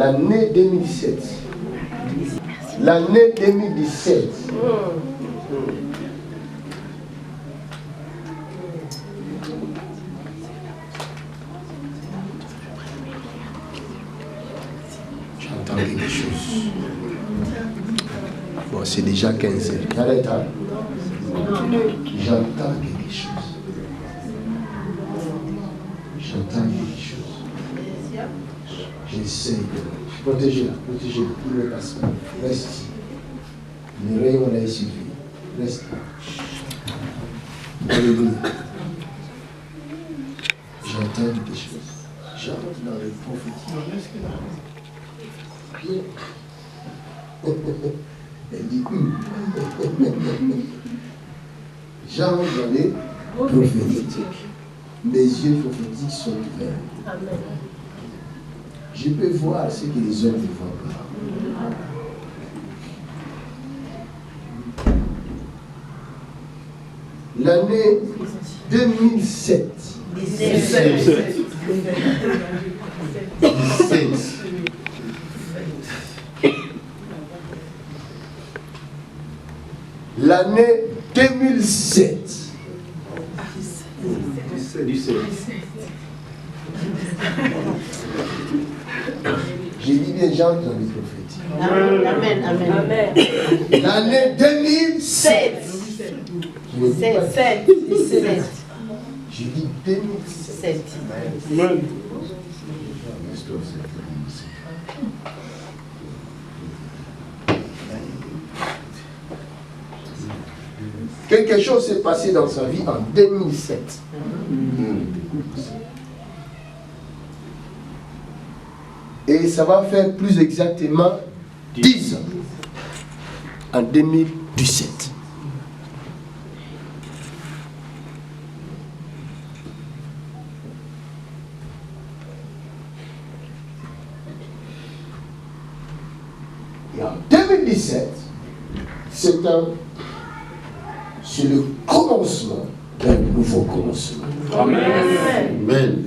l'année 2007. L'année 2017. J'entends quelque chose. Bon, c'est déjà 15 heures. J'arrête, hein? J'entends quelque chose. J'entends quelque chose. J'essaie de... Protégez-la, protégez-la. Il ne passe pas. Reste ici. Le rayon l'a suivi. Reste là. Alléluia. J'entends quelque chose. J'entends dans le prophétique. Elle dit Jean dans les prophétiques. Mes yeux prophétiques sont ouverts. Amen. Je peux voir ce que les hommes ne voient pas. L'année 2007. 17. L'année 2007. 17. J'ai dit bien gens dans les prophéties. Amen, amen, amen. L'année 2007. J'ai dit 2007. Amen. Quelque chose s'est passé dans sa vie en 2007. Et ça va faire plus exactement 10 ans. En 2017. Et en 2017, c'est le commencement d'un nouveau commencement. Amen. Amen.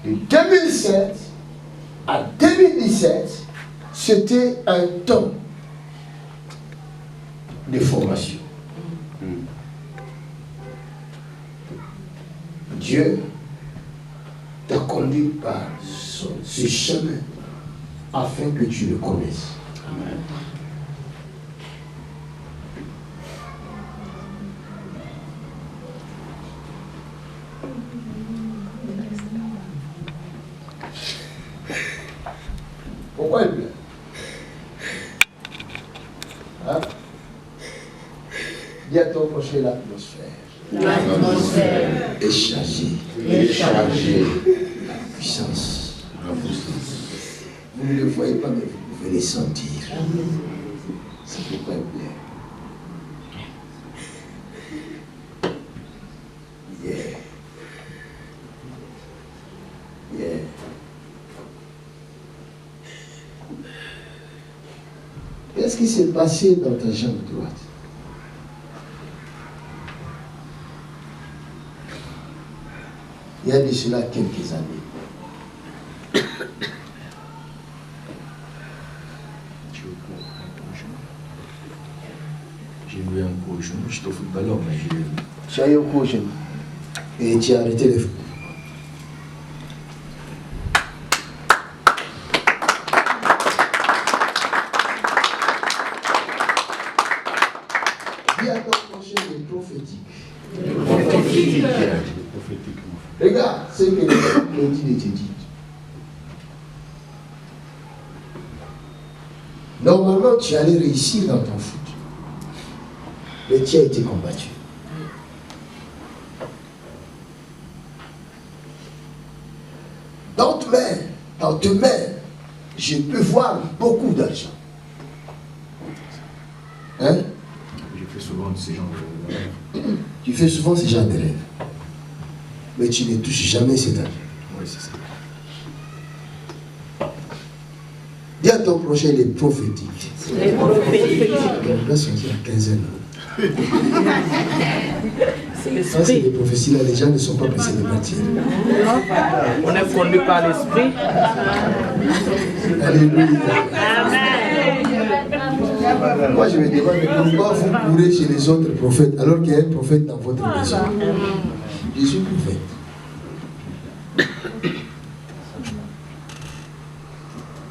De 2007 à 2017, c'était un temps de formation. Dieu t'a conduit par ce chemin afin que tu le connaisses. Amen. Pourquoi il pleure? Hein? Dis à ton prochain l'atmosphère. L'atmosphère est chargée. La puissance. Vous ne le voyez pas, mais vous pouvez les sentir. C'est pourquoi il pleure. Qu'est-ce qui s'est passé dans ta jambe droite? Il y a de cela quelques années. J'ai eu un coup au genou, j'étais au footballeur, mais j'ai eu. Tu as eu un coup au genou. Et tu as arrêté le foot. Regarde ce que les gens dit de te dire. Normalement, tu allais réussir dans ton foot. Mais tu as été combattu. Dans tes mains, je peux voir beaucoup d'argent. Hein? Je fais souvent ce genre de rêves. Tu fais souvent ce genre de rêves. mais tu ne touches jamais cet argent. Oui, c'est ça. Dis à ton prochain, il est prophétique. Les prophétiques. On doit sortir à 15 ans. C'est Ça, c'est l'esprit. des prophéties là, les gens ne sont pas pressés de partir. On est conduit par l'esprit. Alléluia. Amen. Moi, je me demande pourquoi vous courez chez les autres prophètes alors qu'il y a un prophète dans votre maison. Je suis prophète.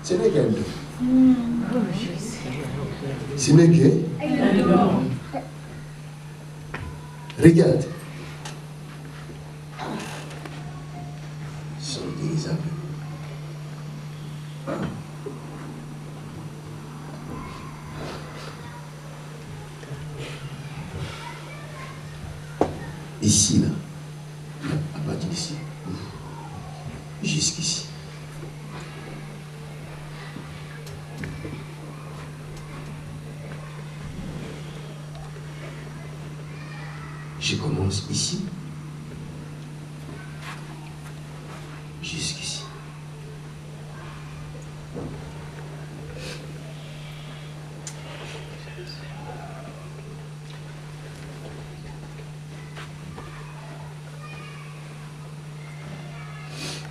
Ce n'est qu'un don. Ce n'est que. Regarde. Ils sont Élisabeth. Ici, là. À partir d'ici. Jusqu'ici. Je commence ici. Jusqu'ici.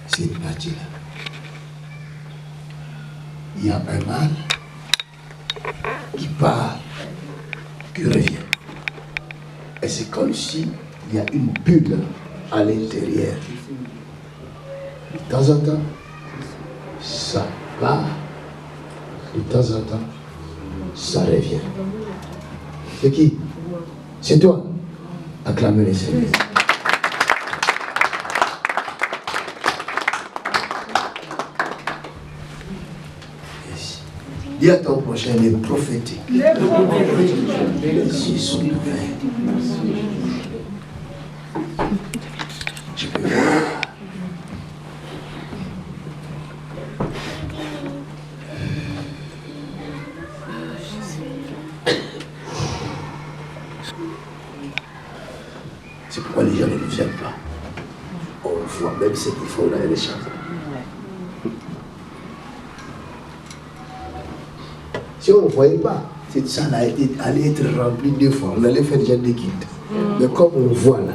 Cette partie-là. Il y a un mâle qui part, qui revient. Et c'est comme si il y a une bulle à l'intérieur. De temps en temps, ça part. De temps en temps, ça revient. C'est qui? C'est toi. Acclamez les Seigneurs. Yes. Dis à ton prochain, les prophétiques. Les yeux sont ouverts. Je peux voir. C'est pourquoi les gens ne nous aiment pas. On voit même ce qu'il faut dans les chants. Si on ne voyait pas, cette salle allait être remplie 2 fois. On allait faire déjà des kits. Mais comme on voit là,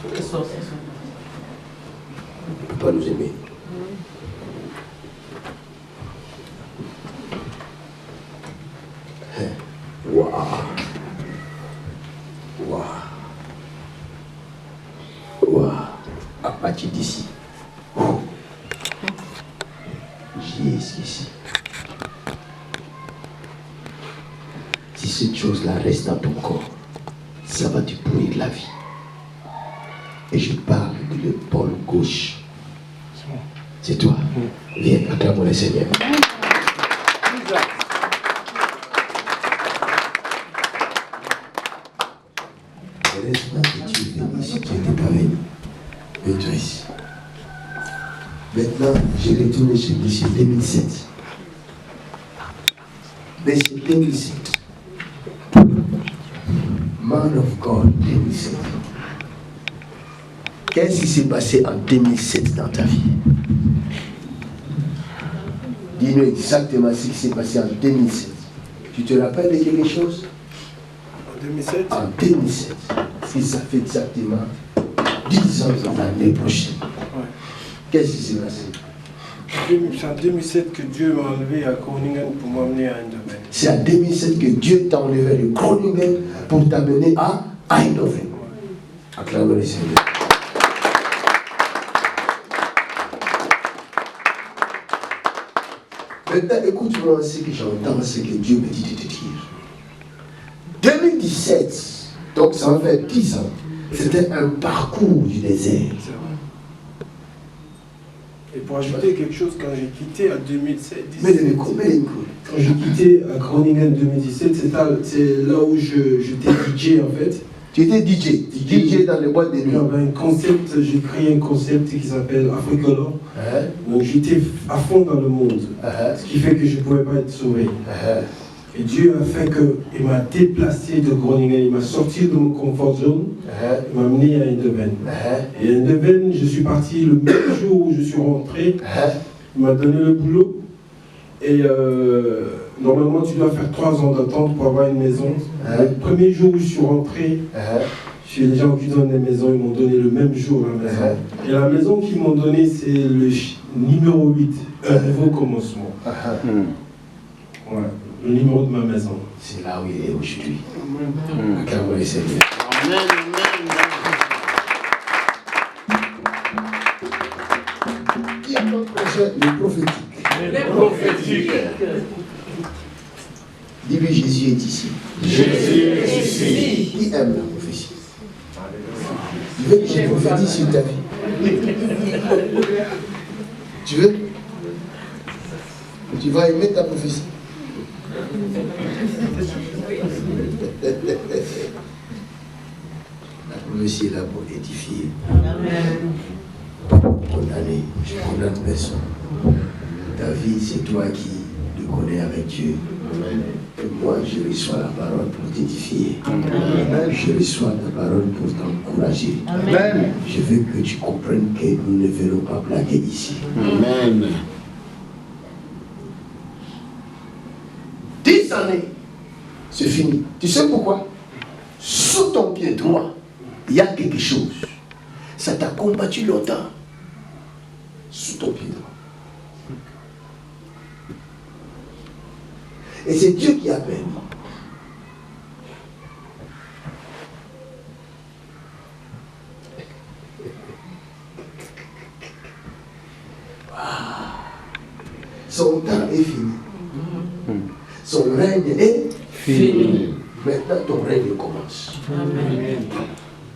on ne peut pas nous aimer. Waouh! Waouh! Waouh! À partir d'ici. Jusqu'ici. Si cette chose-là reste dans ton corps, ça va te pourrir la vie. Et je parle de l'épaule gauche. C'est toi. Viens, acclame le Seigneur. Heureusement que tu es venu ici, tu n'étais pas venu. Mais toi ici. Maintenant, j'ai retourné chez lui, c'est 2007. Mais c'est 2007. Man of God, 2007. Qu'est-ce qui s'est passé en 2007 dans ta vie? Dis-nous exactement ce qui s'est passé en 2007. Tu te rappelles de quelque chose? En 2007? En 2007. Si ça fait exactement 10 ans l'année prochaine. Ouais. Qu'est-ce qui s'est passé? C'est en 2007 que Dieu m'a enlevé à Groningen pour m'emmener à Eindhoven. C'est en 2007 que Dieu t'a enlevé de Groningen pour t'amener à Eindhoven. Acclamez le Seigneur. Maintenant, écoute-moi ce que j'entends, ce que Dieu me dit de te dire. 2017, donc ça va faire 10 ans, c'était un parcours du désert. C'est vrai. Et pour ajouter quelque chose, quand j'ai quitté en 2007, Mets les micros. quand j'ai quitté à Groningen 2017, c'est là où j'étais DJ en fait. Tu étais DJ dans les boîtes de nuit. J'avais un concept, j'ai créé un concept qui s'appelle Africolor. Donc j'étais à fond dans le monde. Ce qui fait que je ne pouvais pas être sauvé. Et Dieu a fait qu'il m'a déplacé de Groningen, il m'a sorti de mon confort zone, il m'a amené à Eindhoven. Et à Eindhoven, je suis parti le même jour où je suis rentré, il m'a donné le boulot. Et normalement, tu dois faire 3 ans d'attente pour avoir une maison. Le premier jour où je suis rentré, chez les gens qui donnent des maisons, ils m'ont donné le même jour la maison. Et la maison qu'ils m'ont donnée, c'est le numéro 8, un nouveau commencement. Voilà, le numéro de ma maison. C'est là où il est aujourd'hui. Acclamons le Seigneur. Qui a le prophétique? Le prophétique. Dis-lui, Jésus est ici. Jésus est ici. Qui aime la prophétie? Tu veux que je prophétise sur ta vie? Tu veux? Tu vas aimer ta prophétie. La prophétie est là pour édifier. Pas pour condamner. Je condamne personne. Ta vie, c'est toi qui te connais avec Dieu. Et moi, je reçois la parole pour t'édifier. Je reçois ta parole pour t'encourager. Je veux que tu comprennes que nous ne venons pas blaguer ici. Amen. 10 années, c'est fini. Tu sais pourquoi? Sous ton pied droit, il y a quelque chose. Ça t'a combattu longtemps. Sous ton pied droit. Et c'est Dieu qui a permis. Son temps est fini. Son règne est fini. Maintenant, ton règne commence. Amen.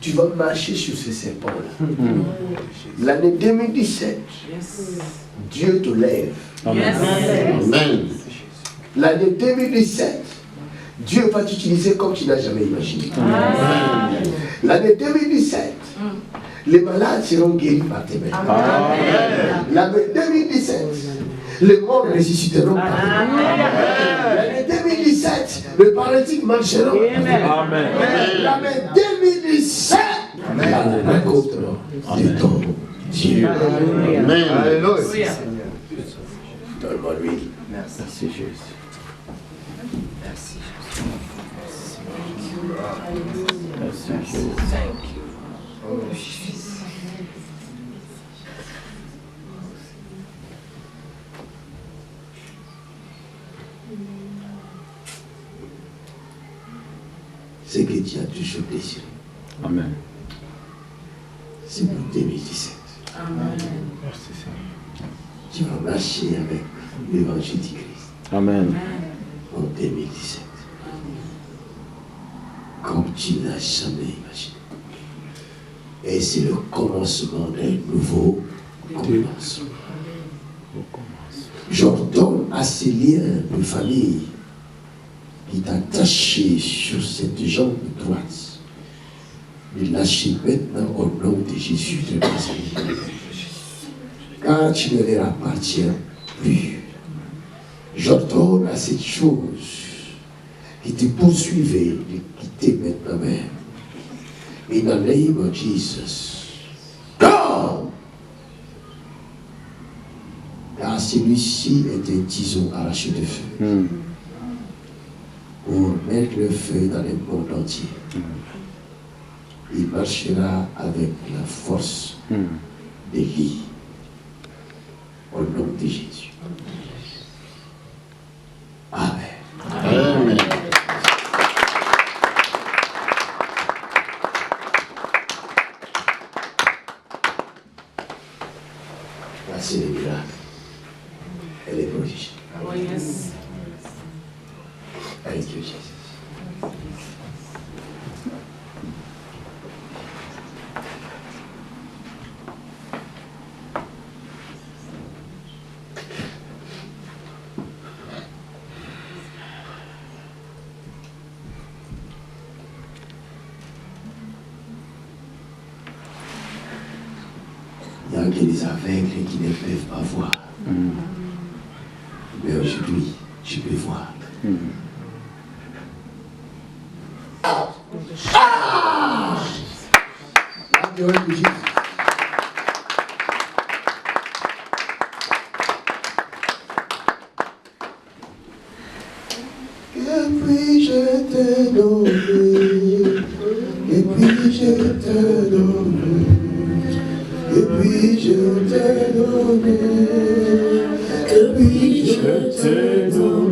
Tu vas marcher sur ce serpent-là. L'année 2017, Dieu te lève. Amen. L'année 2017, Dieu va t'utiliser comme tu n'as jamais imaginé. Amen. L'année 2017, les malades seront guéris par tes mains. L'année 2017, les morts ressusciteront par tes mains. L'année 2017, les paralytiques marcheront. Amen. L'année 2017, la rencontre de ton Dieu. Amen. Alléluia. Donne-moi l'huile. Merci Jésus. Merci Jésus. C'est que tu as toujours désiré. Amen. C'est pour 2017. Amen. Merci Seigneur. Tu vas marcher avec l'évangile du Christ. Amen. En 2017. Comme tu n'as jamais imaginé. Et c'est le commencement d'un nouveau commencement. J'ordonne à ces liens de famille qui t'attachent sur cette jambe droite de lâcher maintenant au nom de Jésus de Nazareth. Car tu ne leur appartiens plus. J'ordonne à cette chose qui te poursuivait de quitter maintenant même. In the name of Jesus. Go! Car celui-ci est un tison arraché de feu. Pour mettre le feu dans le monde entier. Il marchera avec la force d'Élie. Au nom de Jésus. Amen. Amen. C'est les miracles et les prodiges. Oh yes. Thank you, Jesus. Il y a que des aveugles qui ne peuvent pas voir. Mais aujourd'hui, tu peux voir. Clap your hands to Jesus. Et puis je te donne, et puis je te donne, et puis je te donne, et puis je te donne.